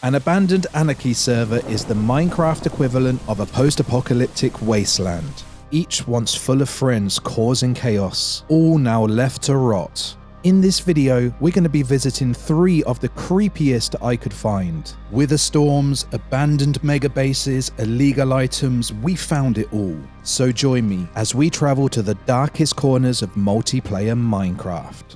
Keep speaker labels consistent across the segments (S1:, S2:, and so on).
S1: An abandoned Anarchy server is the Minecraft equivalent of a post-apocalyptic wasteland. Each once full of friends causing chaos, all now left to rot. In this video, we're going to be visiting 3 of the creepiest I could find. Wither storms, abandoned mega bases, illegal items, we found it all. So join me as we travel to the darkest corners of multiplayer Minecraft.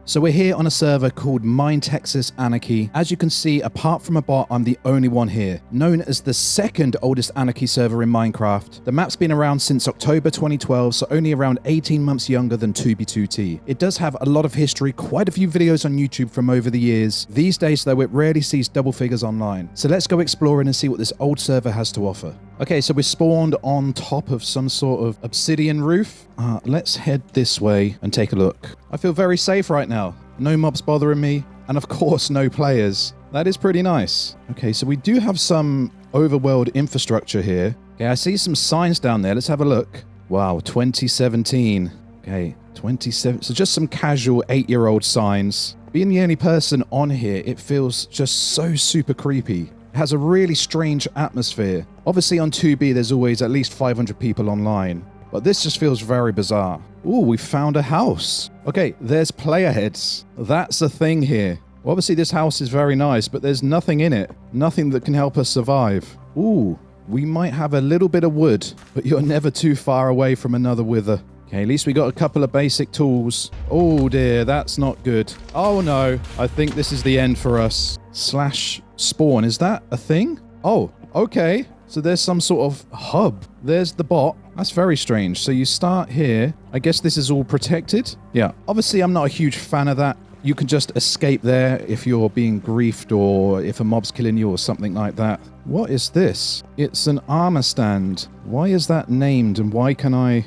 S1: So we're here on a server called MINETEXAS Anarchy. As you can see, apart from a bot, I'm the only one here. Known as the second oldest Anarchy server in Minecraft. The map's been around since October 2012, so only around 18 months younger than 2b2t. It does have a lot of history, quite a few videos on YouTube from over the years. These days though, it rarely sees double figures online. So let's go exploring and see what this old server has to offer. Okay, so we're spawned on top of some sort of obsidian roof. Let's head this way and take a look. I feel very safe right now. No mobs bothering me, and of course no players. That is pretty nice. Okay, so we do have some overworld infrastructure here. Okay, I see some signs down there. Let's have a look. Wow, 2017. Okay, 27. So just some casual 8-year-old signs. Being the only person on here, it feels just so super creepy. It has a really strange atmosphere. Obviously on 2B there's always at least 500 people online, but this just feels very bizarre. Ooh, we found a house. Okay, there's player heads. That's a thing here. Obviously this house is very nice, but there's nothing in it. Nothing that can help us survive. Ooh, we might have a little bit of wood, but you're never too far away from another wither. Okay, at least we got a couple of basic tools. Oh dear, that's not good. Oh no, I think this is the end for us. Slash spawn, is that a thing? Oh, okay. So there's some sort of hub. There's the bot. That's very strange. So you start here. I guess this is all protected. Yeah, obviously I'm not a huge fan of that. You can just escape there if you're being griefed or if a mob's killing you or something like that. What is this? It's an armor stand. Why is that named and why can I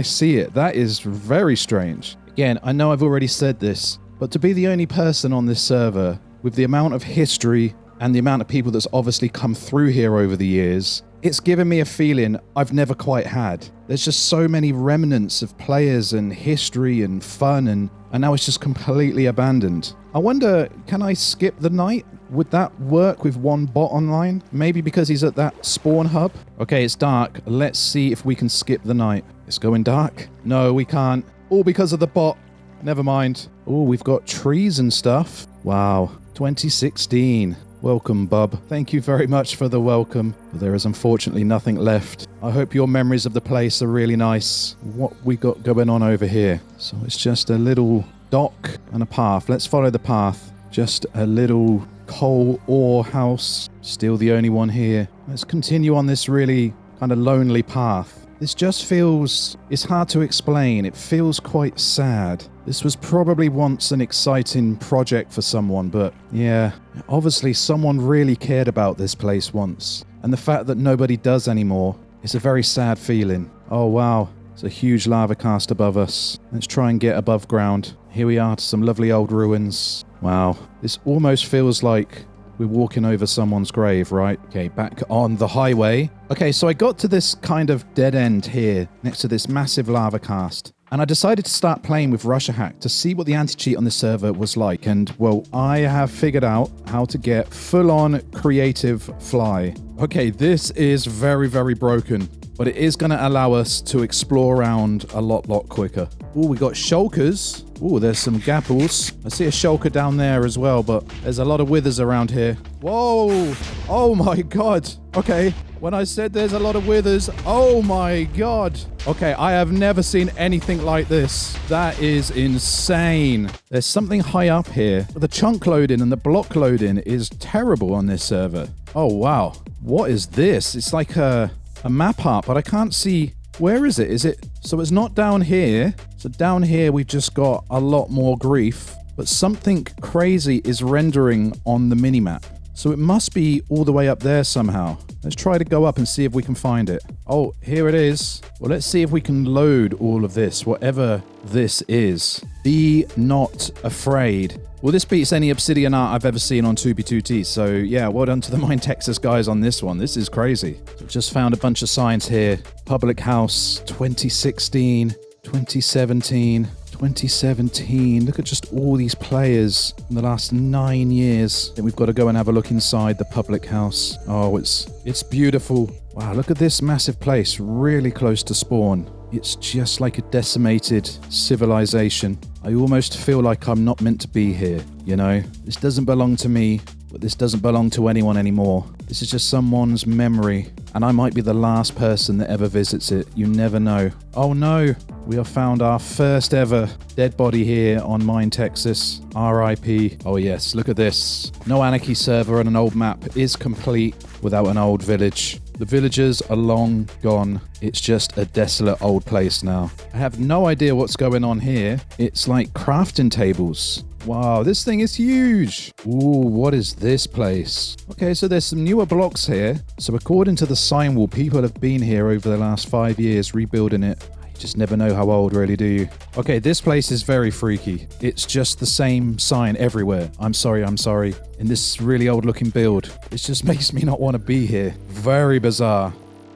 S1: see it? That is very strange. Again, I know I've already said this, but to be the only person on this server with the amount of history and the amount of people that's obviously come through here over the years, it's given me a feeling I've never quite had. There's just so many remnants of players and history and fun, and now it's just completely abandoned. I wonder, can I skip the night? Would that work with one bot online? Maybe because he's at that spawn hub? Okay, it's dark. Let's see if we can skip the night. It's going dark. No, we can't. All because of the bot. Never mind. Oh, we've got trees and stuff. Wow. 2016. Welcome, bub. Thank you very much for the welcome. There is unfortunately nothing left. I hope your memories of the place are really nice. What we got going on over here? So it's just a little dock and a path. Let's follow the path. Just a little coal ore house. Still the only one here. Let's continue on this really kind of lonely path. This just feels... it's hard to explain. It feels quite sad. This was probably once an exciting project for someone, but yeah, obviously someone really cared about this place once. And the fact that nobody does anymore, it's a very sad feeling. Oh wow, it's a huge lava cast above us. Let's try and get above ground. Here we are to some lovely old ruins. Wow, this almost feels like we're walking over someone's grave, right? Okay, back on the highway. Okay, so I got to this kind of dead end here, next to this massive lava cast. And I decided to start playing with Russia Hack to see what the anti-cheat on this server was like. And, well, I have figured out how to get full-on creative fly. Okay, this is very, very broken. But it is going to allow us to explore around a lot quicker. Oh, we got shulkers. Oh, there's some gapples. I see a shulker down there as well, but there's a lot of withers around here. Whoa! Oh my god! Okay, when I said there's a lot of withers, oh my god! Okay, I have never seen anything like this. That is insane. There's something high up here. The chunk loading and the block loading is terrible on this server. Oh wow. What is this? It's like a map art, but I can't see... where is it? Is it... so it's not down here. So down here we've just got a lot more grief, but something crazy is rendering on the minimap. So it must be all the way up there somehow. Let's try to go up and see if we can find it. Oh, here it is. Well, let's see if we can load all of this, whatever this is. Be not afraid. Well, this beats any obsidian art I've ever seen on 2b2t, so yeah, well done to the MINETEXAS guys on this one. This is crazy. So just found a bunch of signs here. Public house, 2016, 2017, 2017. Look at just all these players in the last 9 years. Then we've got to go and have a look inside the public house. Oh, it's beautiful. Wow, look at this massive place, really close to spawn. It's just like a decimated civilization. I almost feel like I'm not meant to be here, you know? This doesn't belong to me, but this doesn't belong to anyone anymore. This is just someone's memory, and I might be the last person that ever visits it. You never know. Oh no, we have found our first ever dead body here on MINETEXAS. RIP. Oh yes, look at this. No Anarchy server and an old map is complete without an old village. The villagers are long gone. It's just a desolate old place now. I have no idea what's going on here. It's like crafting tables. Wow, this thing is huge. Ooh, what is this place? Okay, so there's some newer blocks here. So according to the sign wall, people have been here over the last 5 years rebuilding it. You just never know how old, really, do you? Okay, this place is very freaky. It's just the same sign everywhere. I'm sorry. In this really old looking build. It just makes me not want to be here. Very bizarre.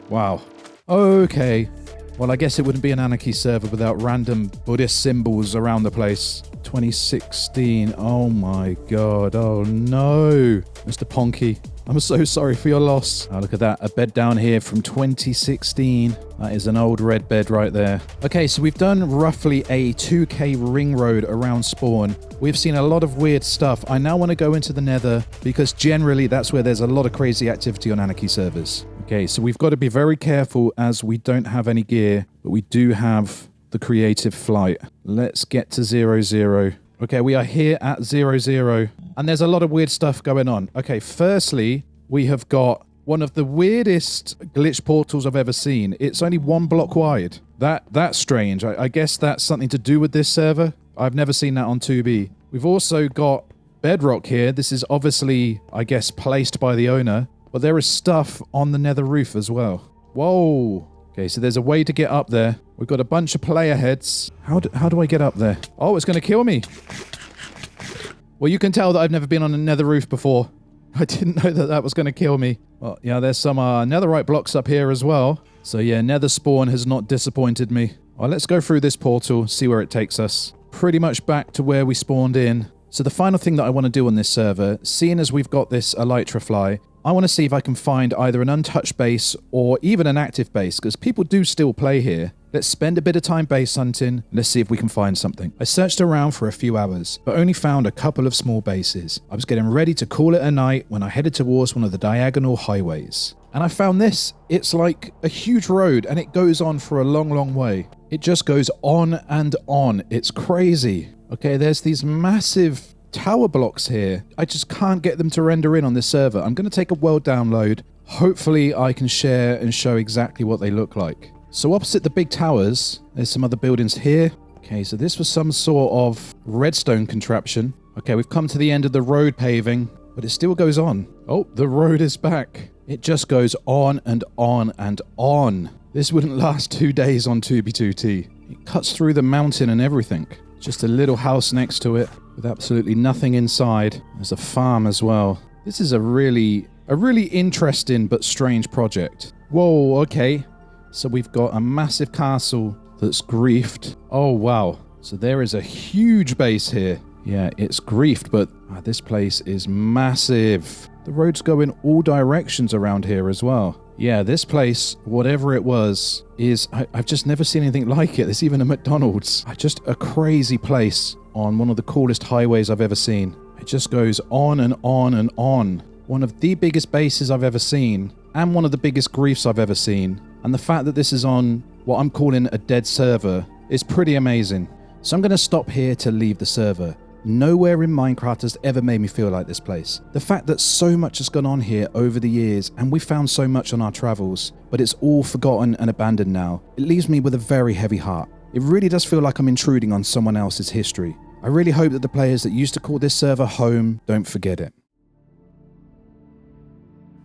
S1: Wow. Okay. Well, I guess it wouldn't be an Anarchy server without random Buddhist symbols around the place. 2016. Oh my god. Oh no. Mr. Ponky. I'm so sorry for your loss. Oh, look at that. A bed down here from 2016. That is an old red bed right there. Okay, so we've done roughly a 2k ring road around spawn. We've seen a lot of weird stuff. I now want to go into the nether because generally that's where there's a lot of crazy activity on Anarchy servers. Okay, so we've got to be very careful as we don't have any gear, but we do have the creative flight. Let's get to 0-0. Okay, we are here at 0-0, and there's a lot of weird stuff going on. Okay, firstly, we have got one of the weirdest glitch portals I've ever seen. It's only 1 block wide. That's strange. I guess that's something to do with this server. I've never seen that on 2B. We've also got bedrock here. This is obviously, I guess, placed by the owner, but there is stuff on the nether roof as well. Whoa. Okay, so there's a way to get up there. We've got a bunch of player heads. How do I get up there? Oh, it's going to kill me. Well, you can tell that I've never been on a nether roof before. I didn't know that that was going to kill me. Well, yeah, there's some netherite blocks up here as well. So yeah, nether spawn has not disappointed me. Well, let's go through this portal, see where it takes us. Pretty much back to where we spawned in. So the final thing that I want to do on this server, seeing as we've got this elytra fly, I want to see if I can find either an untouched base or even an active base, because people do still play here. Let's spend a bit of time base hunting. Let's see if we can find something. I searched around for a few hours, but only found a couple of small bases. I was getting ready to call it a night when I headed towards one of the diagonal highways. And I found this. It's like a huge road, and it goes on for a long, long way. It just goes on and on. It's crazy. Okay, there's these massive tower blocks here. I just can't get them to render in on this server. I'm going to take a world download. Hopefully I can share and show exactly what they look like. So opposite the big towers, there's some other buildings here. Okay, so this was some sort of redstone contraption. Okay, we've come to the end of the road paving, but it still goes on. Oh, the road is back. It just goes on and on and on. This wouldn't last 2 days on 2B2T. It cuts through the mountain and everything. Just a little house next to it with absolutely nothing inside. There's a farm as well. This is a really interesting but strange project. Whoa, okay. So we've got a massive castle that's griefed. Oh, wow. So there is a huge base here. Yeah, it's griefed, but this place is massive. The roads go in all directions around here as well. Yeah, this place, whatever it was, is... I've just never seen anything like it. There's even a McDonald's. Just a crazy place on one of the coolest highways I've ever seen. It just goes on and on and on. One of the biggest bases I've ever seen, and one of the biggest griefs I've ever seen. And the fact that this is on what I'm calling a dead server is pretty amazing. So I'm going to stop here to leave the server. Nowhere in Minecraft has ever made me feel like this place. The fact that so much has gone on here over the years, and we found so much on our travels, but it's all forgotten and abandoned now, it leaves me with a very heavy heart. It really does feel like I'm intruding on someone else's history. I really hope that the players that used to call this server home don't forget it.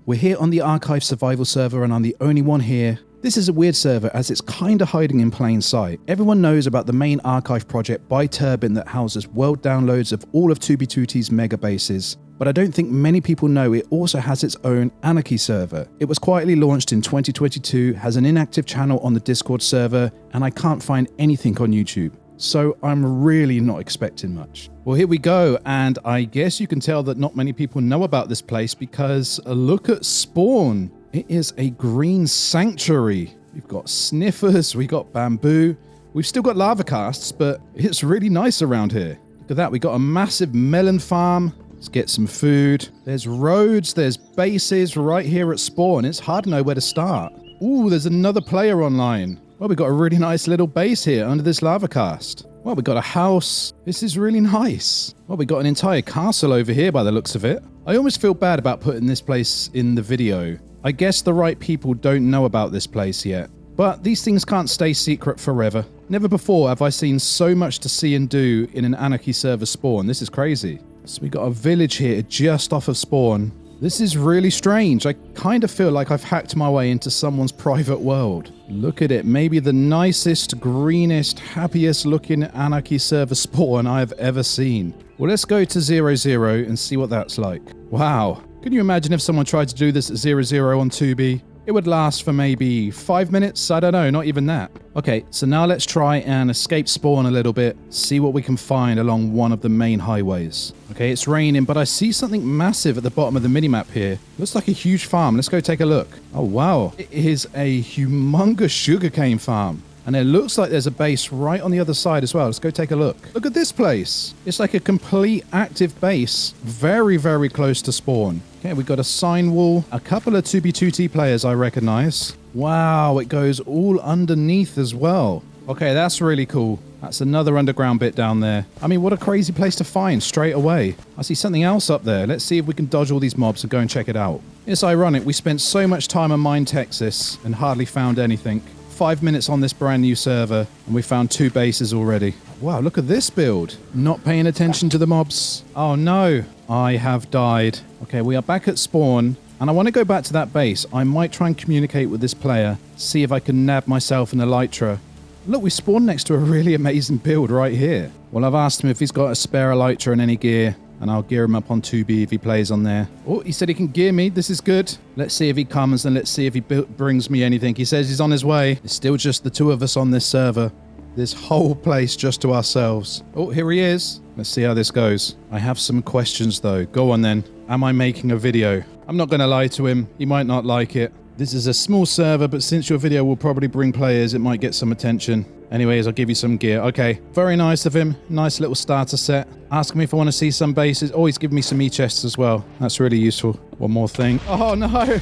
S1: We're here on the Archive Survival server, and I'm the only one here. This is a weird server as it's kinda hiding in plain sight. Everyone knows about the main archive project by Turbine that houses world downloads of all of 2B2T's mega bases, but I don't think many people know it also has its own Anarchy server. It was quietly launched in 2022, has an inactive channel on the Discord server, and I can't find anything on YouTube. so I'm really not expecting much. Well, here we go, and I guess you can tell that not many people know about this place because look at spawn. It is a green sanctuary. We've got sniffers, we got bamboo. We've still got lava casts, but it's really nice around here. Look at that, we got a massive melon farm. Let's get some food. There's roads, there's bases right here at spawn. It's hard to know where to start. Ooh, there's another player online. Well, we've got a really nice little base here under this lava cast. Well, we've got a house. This is really nice. Well, we've got an entire castle over here by the looks of it. I almost feel bad about putting this place in the video. I guess the right people don't know about this place yet. But these things can't stay secret forever. Never before have I seen so much to see and do in an Anarchy server spawn. This is crazy. So we got a village here just off of spawn. This is really strange. I kind of feel like I've hacked my way into someone's private world. Look at it. Maybe the nicest, greenest, happiest looking Anarchy server spawn I have ever seen. Well, let's go to 0-0 and see what that's like. Wow. Can you imagine if someone tried to do this at 0-0 on 2B? It would last for maybe 5 minutes? I don't know, not even that. Okay, so now let's try and escape spawn a little bit, see what we can find along one of the main highways. Okay, it's raining, but I see something massive at the bottom of the minimap here. Looks like a huge farm. Let's go take a look. Oh, wow. It is a humongous sugarcane farm. And it looks like there's a base right on the other side as well. Let's go take a look. Look at this place. It's like a complete active base, very, very close to spawn. Okay, we've got a sign wall, a couple of 2B2T players I recognize. Wow, it goes all underneath as well. Okay, that's really cool. That's another underground bit down there. I mean, what a crazy place to find straight away. I see something else up there. Let's see if we can dodge all these mobs and go and check it out. It's ironic. We spent so much time on MINETEXAS and hardly found anything. 5 minutes on this brand new server and we found 2 bases already. Wow, look at this build. Not paying attention to the mobs. Oh no, I have died. Okay, we are back at spawn and I want to go back to that base. I might try and communicate with this player, see if I can nab myself an elytra. Look, we spawned next to a really amazing build right here. Well, I've asked him if he's got a spare elytra and any gear, and I'll gear him up on 2B if he plays on there. Oh, he said he can gear me. This is good. Let's see if he comes and let's see if he brings me anything. He says he's on his way. It's still just the 2 of us on this server. This whole place just to ourselves. Oh, here he is. Let's see how this goes. I have some questions though. Go on then. Am I making a video? I'm not going to lie to him. He might not like it. This is a small server, but since your video will probably bring players, it might get some attention. Anyways, I'll give you some gear. Okay, very nice of him. Nice little starter set. Ask me if I want to see some bases. Oh, he's giving me some e-chests as well. That's really useful. One more thing. Oh, no.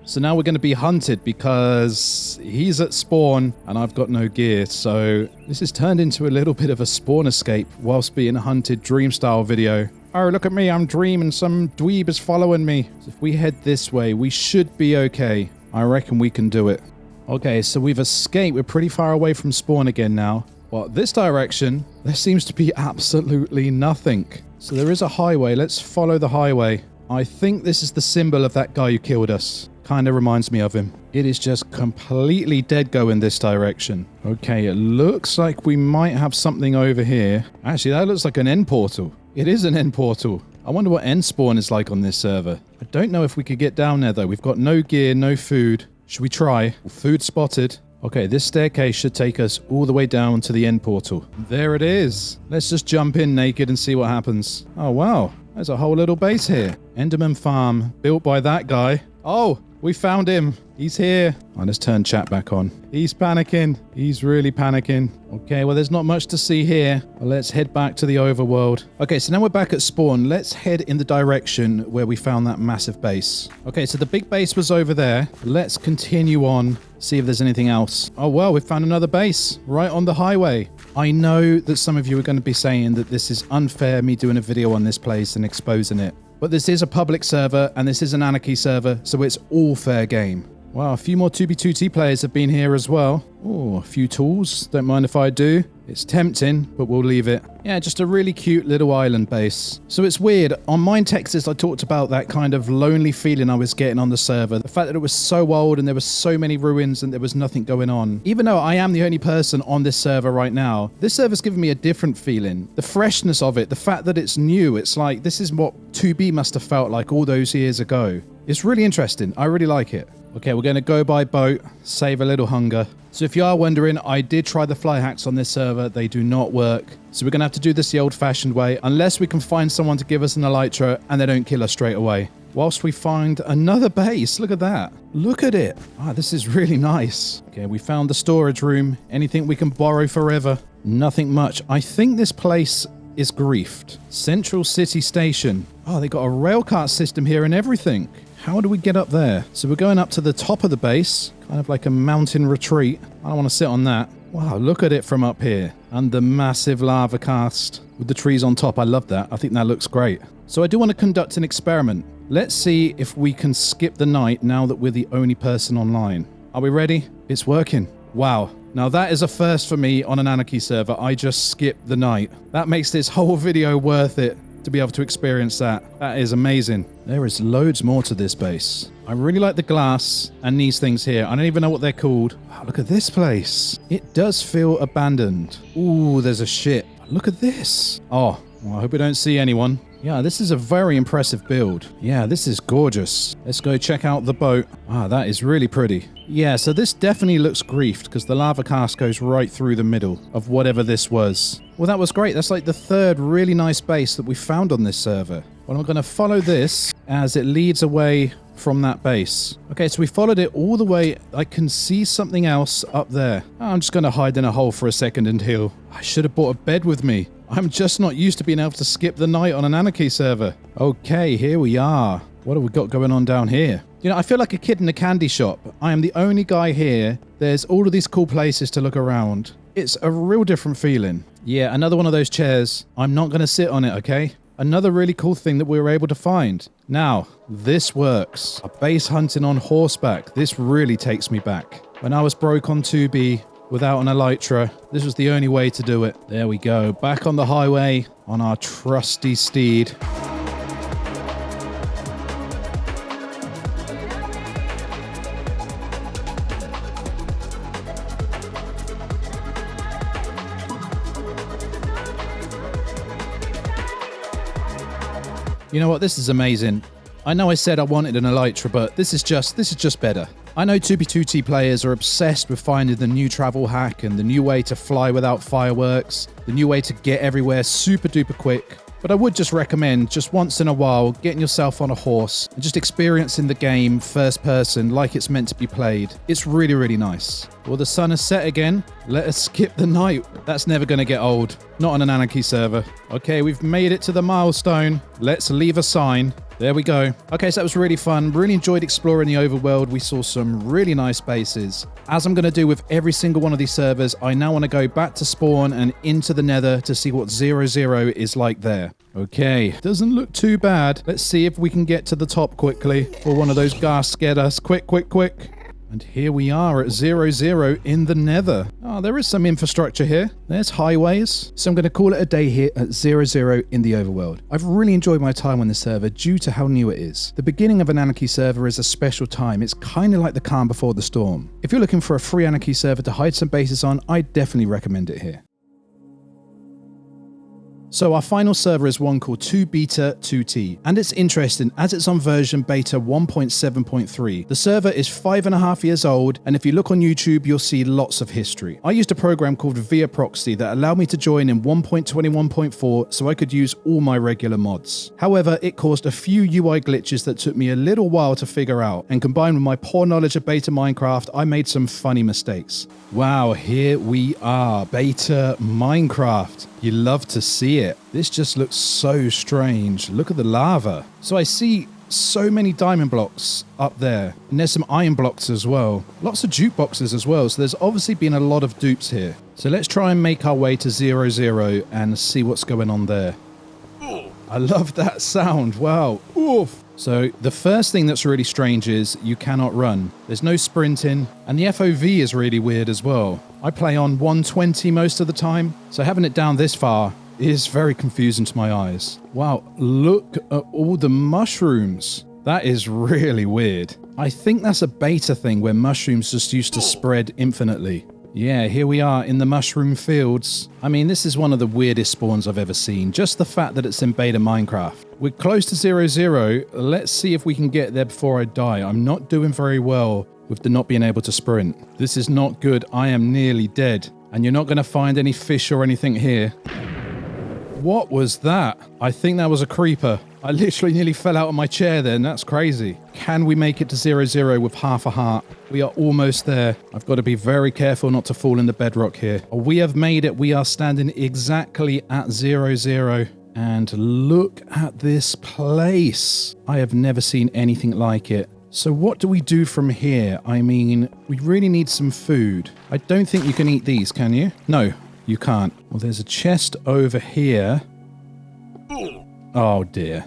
S1: So now we're going to be hunted because he's at spawn and I've got no gear. So this has turned into a little bit of a spawn escape whilst being a hunted dream style video. Oh, look at me. I'm dreaming. Some dweeb is following me. So if we head this way, we should be okay. I reckon we can do it. Okay, so we've escaped. We're pretty far away from spawn again now. Well, this direction, there seems to be absolutely nothing. So there is a highway. Let's follow the highway. I think this is the symbol of that guy who killed us. Kind of reminds me of him. It is just completely dead go in this direction. Okay, it looks like we might have something over here. Actually, that looks like an end portal. It is an end portal. I wonder what end spawn is like on this server. I don't know if we could get down there though. We've got no gear, no food. Should we try? Food spotted. Okay, this staircase should take us all the way down to the end portal. There it is. Let's just jump in naked and see what happens. Oh, wow. There's a whole little base here. Enderman Farm, built by that guy. Oh, we found him. He's here. I'll just turn chat back on. He's panicking. He's really panicking. Okay, well, there's not much to see here. Well, let's head back to the overworld. Okay, so now we're back at spawn. Let's head in the direction where we found that massive base. Okay, so the big base was over there. Let's continue on, see if there's anything else. Oh, well, we found another base right on the highway. I know that some of you are going to be saying that this is unfair, me doing a video on this place and exposing it. But this is a public server and this is an Anarchy server, so it's all fair game. Wow, a few more 2B2T players have been here as well. Oh, a few tools. Don't mind if I do. It's tempting, but we'll leave it. Yeah, just a really cute little island base. So it's weird. On MINETEXAS, I talked about that kind of lonely feeling I was getting on the server. The fact that it was so old and there were so many ruins and there was nothing going on. Even though I am the only person on this server right now, this server's given me a different feeling. The freshness of it, the fact that it's new. It's like, this is what 2B must have felt like all those years ago. It's really interesting. I really like it. Okay, we're going to go by boat, save a little hunger. So if you are wondering, I did try the fly hacks on this server. They do not work. So we're going to have to do this the old-fashioned way, unless we can find someone to give us an elytra and they don't kill us straight away. Whilst we find another base. Look at that. Look at it. Ah, this is really nice. Okay, we found the storage room. Anything we can borrow forever? Nothing much. I think this place is griefed. Central City Station. Oh, they got a railcart system here and everything. How do we get up there? So we're going up to the top of the base, kind of like a mountain retreat. I don't want to sit on that. Wow, look at it from up here. And the massive lava cast with the trees on top. I love that. I think that looks great. So I do want to conduct an experiment. Let's see if we can skip the night now that we're the only person online. Are we ready? It's working. Wow. Now that is a first for me on an Anarchy server. I just skipped the night. That makes this whole video worth it to be able to experience that. That is amazing. There is loads more to this base. I really like the glass and these things here. I don't even know what they're called. Wow, look at this place. It does feel abandoned. Ooh, there's a ship. Look at this. Oh, well, I hope we don't see anyone. Yeah, this is a very impressive build. Yeah, this is gorgeous. Let's go check out the boat. Ah, that is really pretty. Yeah, so this definitely looks griefed because the lava cast goes right through the middle of whatever this was. Well, that was great. That's like the third really nice base that we found on this server. Well, I'm going to follow this as it leads away from that base. Okay, so we followed it all the way. I can see something else up there. I'm just going to hide in a hole for a second and heal. I should have brought a bed with me. I'm just not used to being able to skip the night on an Anarchy server. Okay, here we are. What have we got going on down here? You know, I feel like a kid in a candy shop. I am the only guy here. There's all of these cool places to look around. It's a real different feeling. Yeah, another one of those chairs. I'm not going to sit on it, okay? Another really cool thing that we were able to find. Now, this works. A base hunting on horseback. This really takes me back. When I was broke on 2B, without an elytra, this was the only way to do it. There we go. Back on the highway on our trusty steed. You know what? This is amazing. I know I said I wanted an elytra, but this is just better. I know 2B2T players are obsessed with finding the new travel hack and the new way to fly without fireworks, the new way to get everywhere super duper quick. But I would just recommend, just once in a while, getting yourself on a horse and just experiencing the game first person like it's meant to be played. It's really, really nice. Well, the sun has set again. Let us skip the night. That's never going to get old. Not on an Anarchy server. Okay, we've made it to the milestone. Let's leave a sign. There we go. Okay, so that was really fun. Really enjoyed exploring the overworld. We saw some really nice bases. As I'm going to do with every single one of these servers, I now want to go back to spawn and into the nether to see what 0-0 is like there. Okay, doesn't look too bad. Let's see if we can get to the top quickly before one of those ghasts get us. Quick, quick, quick. And here we are at 0-0 in the nether. Oh, there is some infrastructure here. There's highways. So I'm going to call it a day here at 0-0 in the overworld. I've really enjoyed my time on this server due to how new it is. The beginning of an Anarchy server is a special time. It's kind of like the calm before the storm. If you're looking for a free Anarchy server to hide some bases on, I definitely recommend it here. So our final server is one called 2Beta2T, and it's interesting as it's on version beta 1.7.3. The server is 5.5 years old, and if you look on YouTube, you'll see lots of history. I used a program called Via Proxy that allowed me to join in 1.21.4 so I could use all my regular mods. However, it caused a few UI glitches that took me a little while to figure out, and combined with my poor knowledge of beta Minecraft, I made some funny mistakes. Wow, here we are, beta Minecraft. You love to see it. This just looks so strange. Look at the lava. So I see so many diamond blocks up there, and there's some iron blocks as well. Lots of jukeboxes as well, so there's obviously been a lot of dupes here. So let's try and make our way to 0-0 and see what's going on there. I love that sound. Wow. Oof. So the first thing that's really strange is you cannot run. There's no sprinting, and the FOV is really weird as well. I play on 120 most of the time, so having it down this far is very confusing to my eyes. Wow, look at all the mushrooms. That is really weird. I think that's a beta thing where mushrooms just used to spread infinitely. Yeah, here we are in the mushroom fields. I mean, this is one of the weirdest spawns I've ever seen. Just the fact that it's in beta Minecraft. We're close to 0-0. Let's see if we can get there before I die. I'm not doing very well with the not being able to sprint. This is not good. I am nearly dead. And you're not going to find any fish or anything here. What was that? I think that was a creeper. I literally nearly fell out of my chair then. That's crazy. Can we make it to 0-0 with half a heart? We are almost there. I've got to be very careful not to fall in the bedrock here. We have made it. We are standing exactly at 0-0. And look at this place. I have never seen anything like it. So what do we do from here? I mean, we really need some food. I don't think you can eat these, can you? No, you can't. Well, there's a chest over here. Oh dear.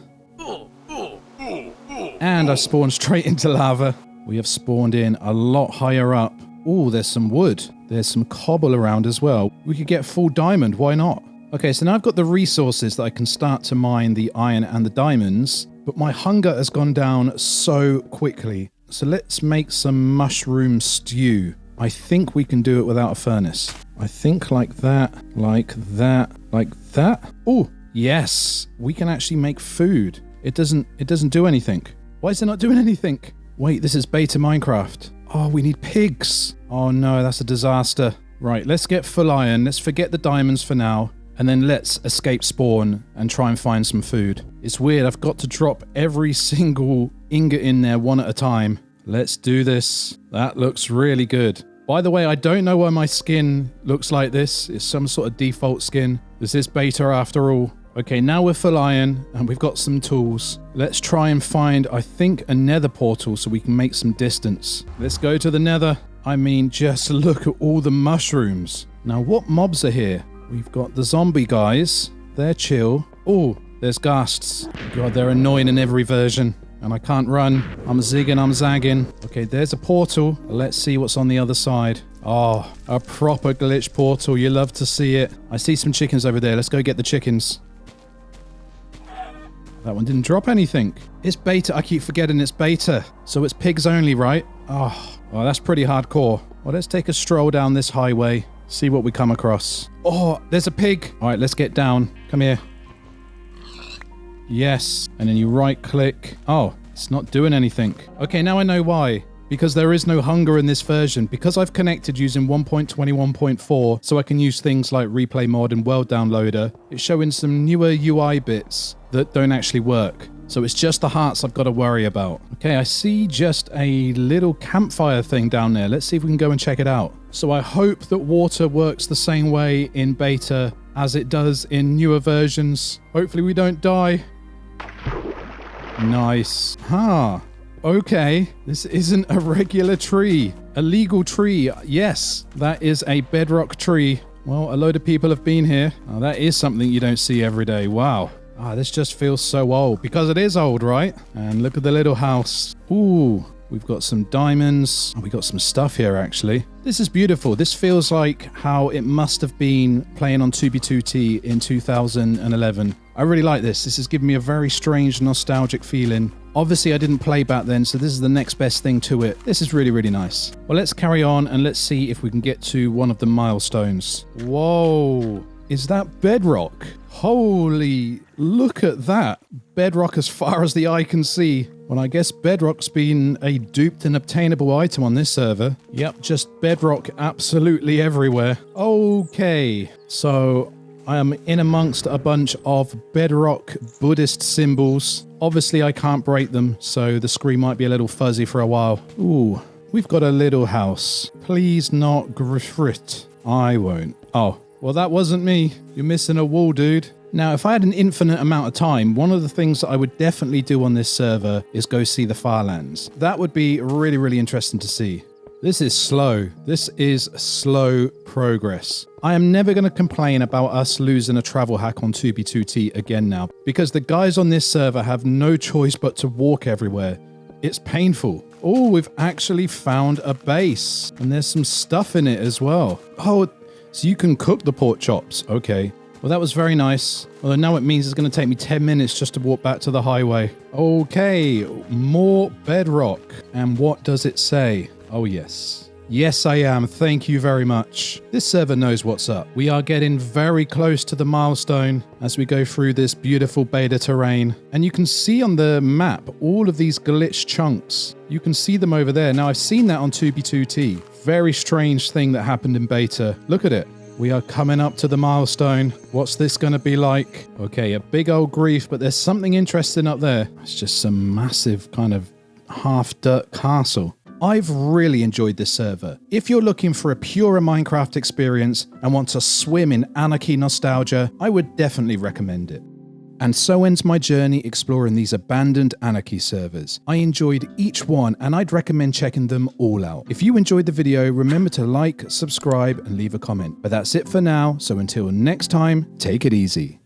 S1: And I spawned straight into lava. We have spawned in a lot higher up. Oh, there's some wood. There's some cobble around as well. We could get full diamond. Why not? Okay, so now I've got the resources that I can start to mine the iron and the diamonds. But my hunger has gone down so quickly. So let's make some mushroom stew. I think we can do it without a furnace. I think like that, like that, like that. Oh, yes. We can actually make food. It doesn't do anything. Why is it not doing anything? Wait, this is beta Minecraft. Oh, we need pigs. Oh no, that's a disaster. Right, let's get full iron. Let's forget the diamonds for now. And then let's escape spawn and try and find some food. It's weird, I've got to drop every single ingot in there one at a time. Let's do this. That looks really good. By the way, I don't know why my skin looks like this. It's some sort of default skin. This is beta after all. Okay, now we're full iron and we've got some tools. Let's try and find, I think, a nether portal so we can make some distance. Let's go to the nether. I mean, just look at all the mushrooms. Now, what mobs are here? We've got the zombie guys. They're chill. Oh, there's ghasts. God, they're annoying in every version. And I can't run. I'm zigging, I'm zagging. Okay, there's a portal. Let's see what's on the other side. Oh, a proper glitch portal. You love to see it. I see some chickens over there. Let's go get the chickens. That one didn't drop anything. It's beta. I keep forgetting it's beta. So it's pigs only, right? Oh, well, that's pretty hardcore. Well, let's take a stroll down this highway. See what we come across. Oh, there's a pig. All right, let's get down. Come here. Yes. And then you right click. Oh, it's not doing anything. Okay, now I know why. Because there is no hunger in this version. Because I've connected using 1.21.4, so I can use things like replay mod and world downloader. It's showing some newer UI bits that don't actually work. So it's just the hearts I've got to worry about. Okay, I see just a little campfire thing down there. Let's see if we can go and check it out. So I hope that water works the same way in beta as it does in newer versions. Hopefully we don't die. Nice. Huh. Okay, this isn't a regular tree. A legal tree. Yes, that is a bedrock tree. Well, a load of people have been here. Oh, that is something you don't see every day. Wow. Ah, this just feels so old. Because it is old, right? And look at the little house. Ooh, we've got some diamonds. Oh, we got some stuff here, actually. This is beautiful. This feels like how it must have been playing on 2B2T in 2011. I really like this. This has given me a very strange, nostalgic feeling. Obviously, I didn't play back then, so this is the next best thing to it. This is really, really nice. Well, let's carry on and let's see if we can get to one of the milestones. Whoa. Is that bedrock? Holy, look at that. Bedrock as far as the eye can see. Well, I guess bedrock's been a duped and obtainable item on this server. Yep, just bedrock absolutely everywhere. Okay, so I am in amongst a bunch of bedrock Buddhist symbols. Obviously, I can't break them, so the screen might be a little fuzzy for a while. Ooh, we've got a little house. Please not griffrit. I won't. Oh. Well, that wasn't me. You're missing a wall, dude. Now, if I had an infinite amount of time, one of the things that I would definitely do on this server is go see the Farlands. That would be really, really interesting to see. This is slow. This is slow progress. I am never going to complain about us losing a travel hack on 2B2T again now, because the guys on this server have no choice but to walk everywhere. It's painful. Oh, we've actually found a base, and there's some stuff in it as well. Oh, so you can cook the pork chops. Okay. Well, that was very nice. Although now it means it's going to take me 10 minutes just to walk back to the highway. Okay. More bedrock. And what does it say? Oh, yes. Yes, I am. Thank you very much. This server knows what's up. We are getting very close to the milestone as we go through this beautiful beta terrain. And you can see on the map all of these glitch chunks. You can see them over there. Now, I've seen that on 2B2T. Very strange thing that happened in beta. Look at it. We are coming up to the milestone. What's this going to be like? Okay, a big old grief, but there's something interesting up there. It's just some massive kind of half-dirt castle. I've really enjoyed this server. If you're looking for a purer Minecraft experience and want to swim in anarchy nostalgia, I would definitely recommend it. And so ends my journey exploring these abandoned anarchy servers. I enjoyed each one and I'd recommend checking them all out. If you enjoyed the video, remember to like, subscribe and leave a comment. But that's it for now, so until next time, take it easy.